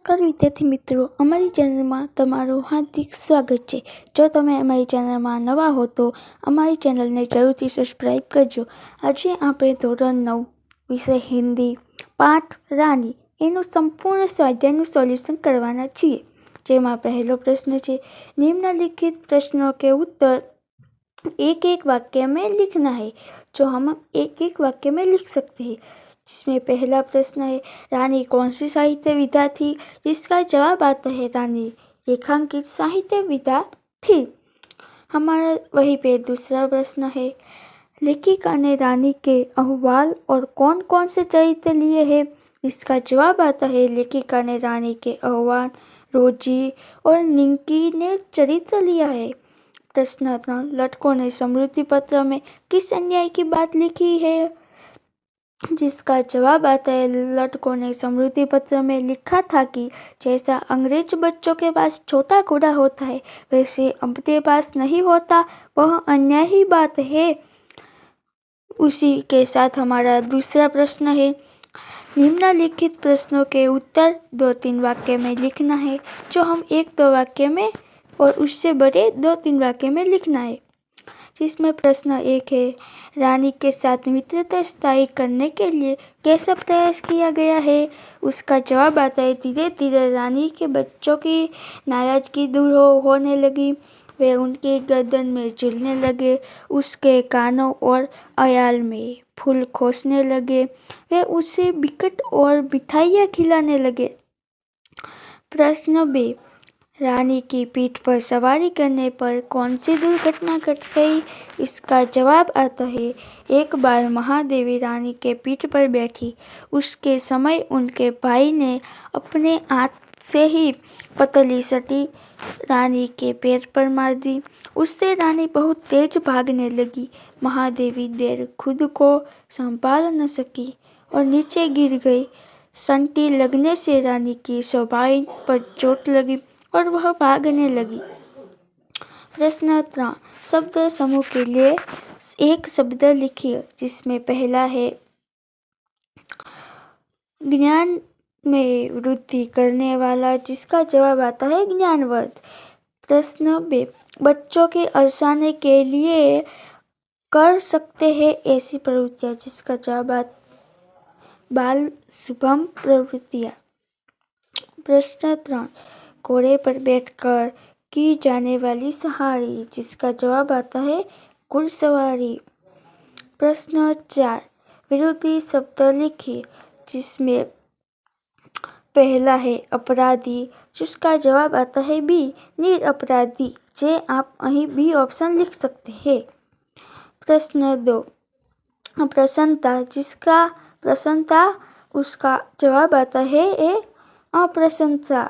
નમસ્કાર વિદ્યાર્થી મિત્રો, અમારી ચેનલમાં તમારું હાર્દિક સ્વાગત છે। જો તમે અમારી ચેનલમાં નવા હો તો અમારી ચેનલને જરૂરથી સબસ્ક્રાઈબ કરજો। આજે આપણે ધોરણ 9 વિષય હિન્દી પાઠ રાની એનું સંપૂર્ણ સ્વાધ્યાયનું સોલ્યુશન કરવાના છીએ। જેમાં પહેલો પ્રશ્ન છે, निम्नलिखित प्रश्नों के उत्तर एक एक वाक्य में लिखना है। जो हम एक एक वाक्य में लिख सकते हैं। जिसमें पहला प्रश्न है, रानी कौन सी साहित्य विधा थी? जिसका जवाब आता है रानी रेखांकित साहित्य विधा थी। हमारा वहीं पे दूसरा प्रश्न है, लेखिका ने रानी के अहवाल और कौन कौन से चरित्र लिए हैं? इसका जवाब आता है लेखिका ने रानी के अहवाल, रोजी और निंकी ने चरित्र लिया है। प्रश्न 3, लटकों ने समृद्धि पत्र में किस अन्याय की बात लिखी है? जिसका जवाब आता है लटकों ने समृद्धि पत्र में लिखा था कि जैसा अंग्रेज बच्चों के पास छोटा घोड़ा होता है वैसे अपने पास नहीं होता, वह अन्याय ही बात है। उसी के साथ हमारा दूसरा प्रश्न है, निम्नलिखित प्रश्नों के उत्तर 2-3 वाक्य में लिखना है। जो हम 1-2 वाक्य में और उससे बड़े 2-3 वाक्य में लिखना है। जिसमें प्रश्न 1 है, रानी के साथ मित्रता स्थायी करने के लिए कैसा प्रयास किया गया है? उसका जवाब आता है धीरे धीरे रानी के बच्चों की नाराजगी दूर होने लगी। वे उनकी गर्दन में झूलने लगे, उसके कानों और अयाल में फूल खोसने लगे। वे उसे बिकट और मिठाइयाँ खिलाने लगे। प्रश्न 2, रानी की पीठ पर सवारी करने पर कौन सी दुर्घटना घट गई? इसका जवाब आता है, एक बार महादेवी रानी के पीठ पर बैठी। उसके समय उनके भाई ने अपने हाथ से ही पतली सटी रानी के पैर पर मार दी। उससे रानी बहुत तेज भागने लगी। महादेवी देर खुद को संभाल न सकी और नीचे गिर गई। सन्टी लगने से रानी की शोभाइन पर चोट लगी और वह भागने लगी। प्रश्न 3, शब्द समूह के लिए एक शब्द लिखिए। जिसमें पहला है ज्ञान में वृद्धि करने वाला, जिसका जवाब आता है ज्ञानवर्ध। प्रश्न 2, बच्चों के हंसाने के लिए कर सकते हैं ऐसी प्रवृत्तियाँ, जिसका जवाब बाल शुभम प्रवृत्तियाँ। प्रश्न 3, घोड़े पर बैठकर की जाने वाली सवारी, जिसका जवाब आता है घुड़सवारी। प्रश्न 4, विरोधी शब्द लिखिए। जिसमें पहला है अपराधी, जिसका जवाब आता है बी निरपराधी। जे आप અહીં बी ऑप्शन लिख सकते हैं। प्रश्न 2, प्रसन्नता, जिसका प्रसन्नता उसका जवाब आता है ए अप्रसन्नता।